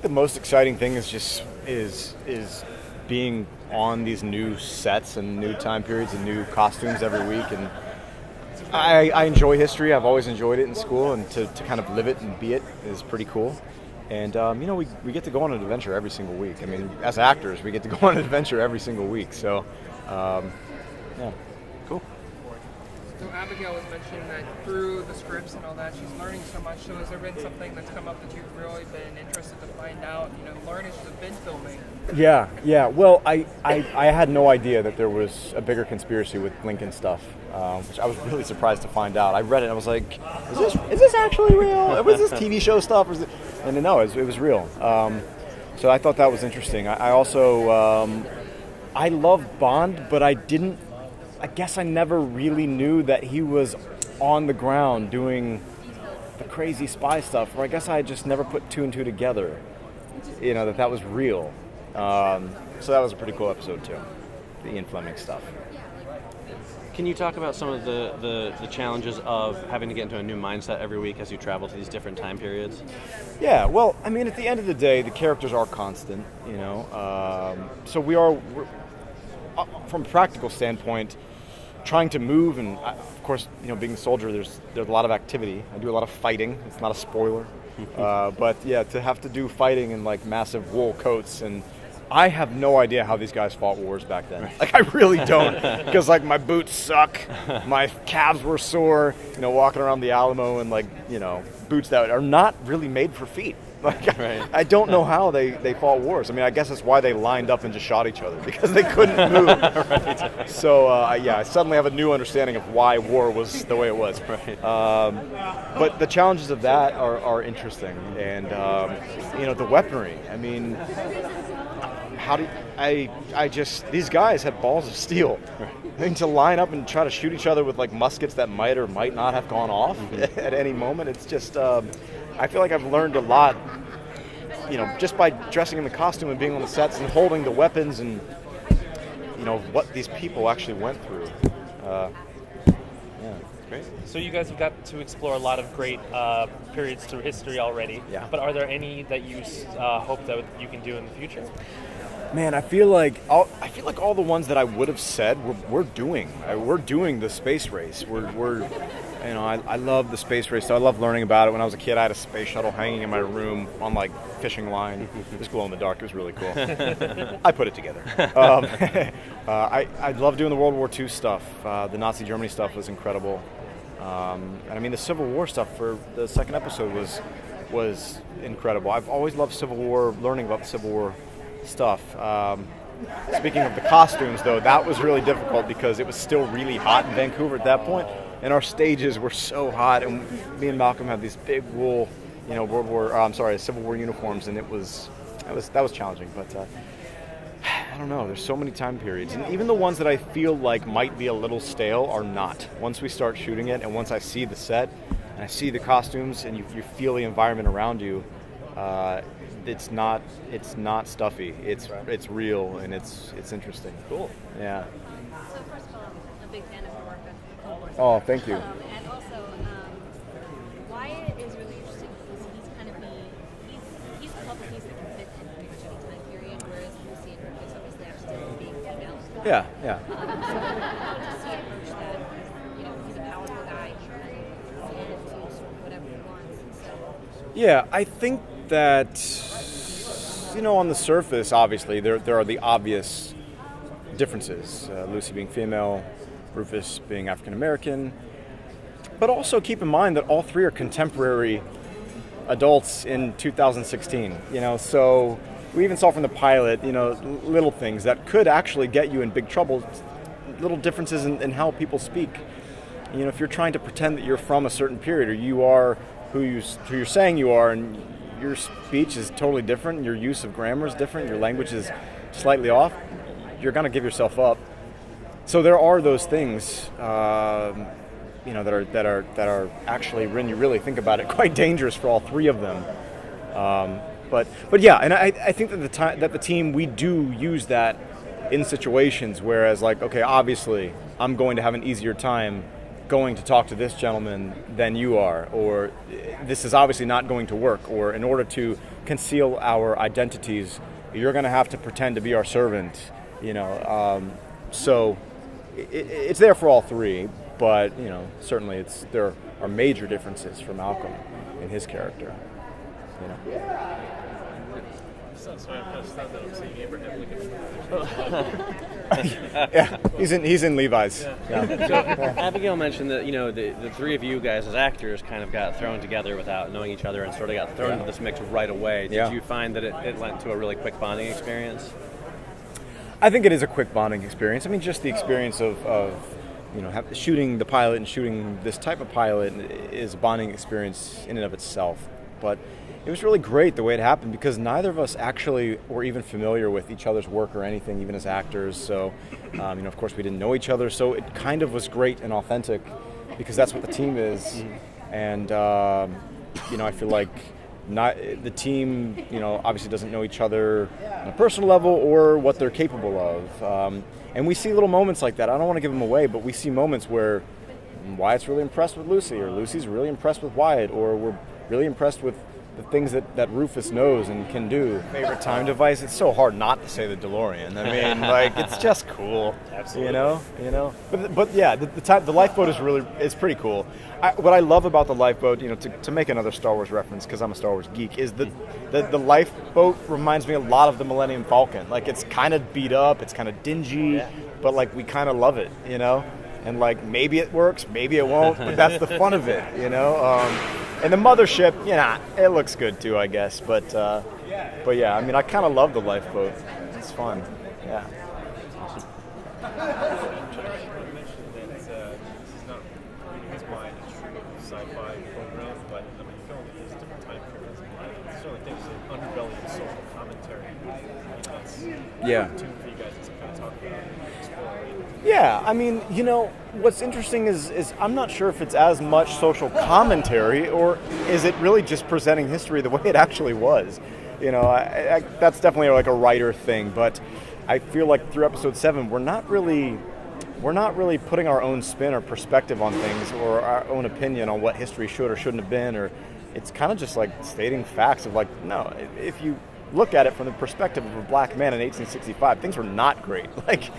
the most exciting thing is being on these new sets and new time periods and new costumes every week. And I enjoy history. I've always enjoyed it in school, and to kind of live it and be it is pretty cool. And we get to go on an adventure every single week. I mean, as actors, we get to go on an adventure every single week. So, yeah, cool. So Abigail was mentioning that through the scripts and all that, she's learning so much. So has there been something that's come up that you've really been interested to find out, learn as you've been filming? Yeah. Well, I had no idea that there was a bigger conspiracy with Lincoln stuff, which I was really surprised to find out. I read it and I was like, is this actually real? Was this TV show stuff? And no, it was real. So I thought that was interesting. I also, I love Bond, but I guess I never really knew that he was on the ground doing the crazy spy stuff, or I guess I just never put two and two together, that was real. So that was a pretty cool episode too, the Ian Fleming stuff. Can you talk about some of the challenges of having to get into a new mindset every week as you travel to these different time periods? Yeah, well, I mean, at the end of the day, the characters are constant, so we're from a practical standpoint, trying to move, and of course, being a soldier, there's a lot of activity. I do a lot of fighting. It's not a spoiler, but yeah, to have to do fighting in like massive wool coats, and I have no idea how these guys fought wars back then. Like, I really don't, because like my boots suck, my calves were sore, walking around the Alamo in boots that are not really made for feet. Like, right. I don't know how they fought wars. I mean, I guess that's why they lined up and just shot each other, because they couldn't move. Right. So, I suddenly have a new understanding of why war was the way it was. Right. But the challenges of that are interesting. And, the weaponry. I mean, these guys had balls of steel. Right. I mean, to line up and try to shoot each other with like muskets that might or might not have gone off at any moment, it's just... I feel like I've learned a lot, just by dressing in the costume and being on the sets and holding the weapons and, what these people actually went through. Yeah. Great. So you guys have got to explore a lot of great periods through history already. Yeah. But are there any that you hope that you can do in the future? Man, I feel like all the ones that I would have said we're doing. We're doing the space race. I love the space race. So I love learning about it. When I was a kid, I had a space shuttle hanging in my room on like fishing line. It was glow in the dark. It was really cool. I put it together. I love doing the World War II stuff. The Nazi Germany stuff was incredible. And I mean, the Civil War stuff for the second episode was incredible. I've always loved Civil War, learning about the Civil War stuff. Speaking of the costumes, though, that was really difficult because it was still really hot in Vancouver at that point, and our stages were so hot, and me and Malcolm had these big wool, Civil War uniforms, and that was challenging. But I don't know. There's so many time periods, and even the ones that I feel like might be a little stale are not. Once we start shooting it, and once I see the set, and I see the costumes, and you feel the environment around you. It's not stuffy. It's real, and it's interesting. Cool. Yeah. So first of all, I'm a big fan of your work at Cold War. Oh, thank you. And also, Wyatt is really interesting because he's the puzzle piece that can fit in pretty much any time period, whereas Lucy and Rufus obviously are still being female. Yeah. So how does he approach that? He's a powerful guy. He can see it to sort of whatever he wants. So. Yeah, I think that, on the surface, obviously, there are the obvious differences. Lucy being female, Rufus being African-American. But also keep in mind that all three are contemporary adults in 2016. So we even saw from the pilot, little things that could actually get you in big trouble, little differences in how people speak. If you're trying to pretend that you're from a certain period, or you are who you're saying you are, and your speech is totally different, your use of grammar is different, your language is slightly off, you're going to give yourself up. So there are those things, that are actually, when you really think about it, quite dangerous for all three of them. But yeah, and I think that the team, we do use that in situations, whereas like, okay, obviously I'm going to have an easier time going to talk to this gentleman than you are, or this is obviously not going to work, or in order to conceal our identities, you're going to have to pretend to be our servant, so it's there for all three, but certainly there are major differences for Malcolm in his character. Yeah, he's in Levi's. Yeah. So Abigail mentioned that the three of you guys as actors kind of got thrown together without knowing each other and sort of got thrown into this mix right away. Did you find that it led to a really quick bonding experience? I think it is a quick bonding experience. I mean, just the experience of shooting the pilot and shooting this type of pilot is a bonding experience in and of itself. But it was really great the way it happened because neither of us actually were even familiar with each other's work or anything, even as actors. So, of course, we didn't know each other. So it kind of was great and authentic because that's what the team is. Mm-hmm. And, I feel like the team, obviously doesn't know each other on a personal level or what they're capable of. And we see little moments like that. I don't want to give them away, but we see moments where Wyatt's really impressed with Lucy, or Lucy's really impressed with Wyatt, or we're really impressed with the things that Rufus knows and can do. Favorite time device? It's so hard not to say the DeLorean. I mean, it's just cool. Absolutely. But yeah, the lifeboat is pretty cool. What I love about the lifeboat, to make another Star Wars reference because I'm a Star Wars geek, is the lifeboat reminds me a lot of the Millennium Falcon. Like it's kind of beat up, it's kind of dingy, but like we kind of love it, And like maybe it works, maybe it won't, but that's the fun of it, And the mothership, it looks good too, I guess. But yeah, I mean, I kind of love the lifeboat. It's fun. Yeah. Awesome. You mentioned that this is not, in his mind, a true sci-fi program, but I mean, film is different time periods. I certainly think it's an underbelly of social commentary. That's yeah. Too for you guys to kind of talk about and explore. Yeah, I mean, what's interesting is I'm not sure if it's as much social commentary or is it really just presenting history the way it actually was. That's definitely like a writer thing, but I feel like through episode 7 we're not really putting our own spin or perspective on things or our own opinion on what history should or shouldn't have been, or it's kind of just like stating facts of like, no, if you look at it from the perspective of a black man in 1865, things were not great. Like,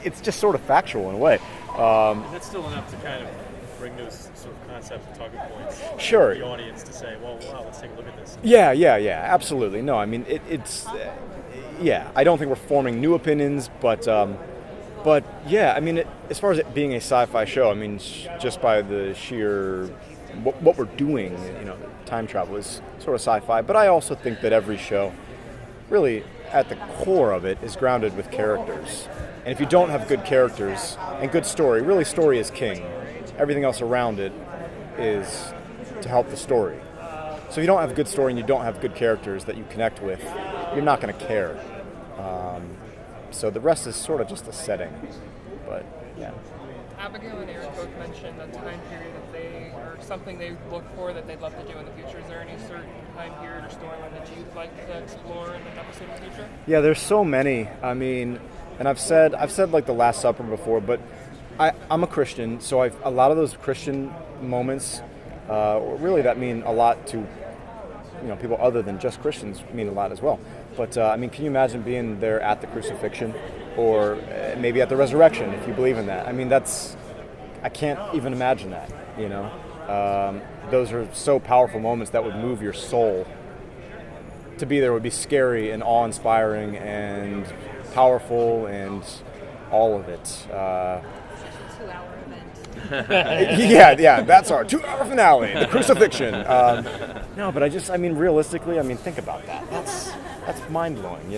it's just sort of factual in a way. And that's still enough to kind of bring those sort of concepts and talking points sure. to the audience to say, well, wow, let's take a look at this. Yeah, absolutely. No, I mean, it's I don't think we're forming new opinions, but yeah, I mean, as far as it being a sci-fi show, I mean, just by the sheer what we're doing, time travel is sort of sci-fi, but I also think that every show, really, at the core of it, is grounded with characters. And if you don't have good characters and good story, really story is king. Everything else around it is to help the story. So if you don't have a good story and you don't have good characters that you connect with, you're not going to care. So the rest is sort of just a setting. But, yeah. Abigail and Eric both mentioned a time period or something they look for that they'd love to do in the future. Is there any certain time period or storyline that you'd like to explore in an episode in the future? Yeah, there's so many. I mean, and I've said like the Last Supper before, but I'm a Christian, so a lot of those Christian moments, really that mean a lot to people other than just Christians mean a lot as well. But I mean, can you imagine being there at the crucifixion, or maybe at the resurrection if you believe in that? I mean, I can't even imagine that. Those are so powerful moments that would move your soul. To be there would be scary and awe-inspiring and powerful and all of it. 2-hour event. Yeah, that's our 2-hour finale, the crucifixion. No, but realistically, think about that. That's mind-blowing,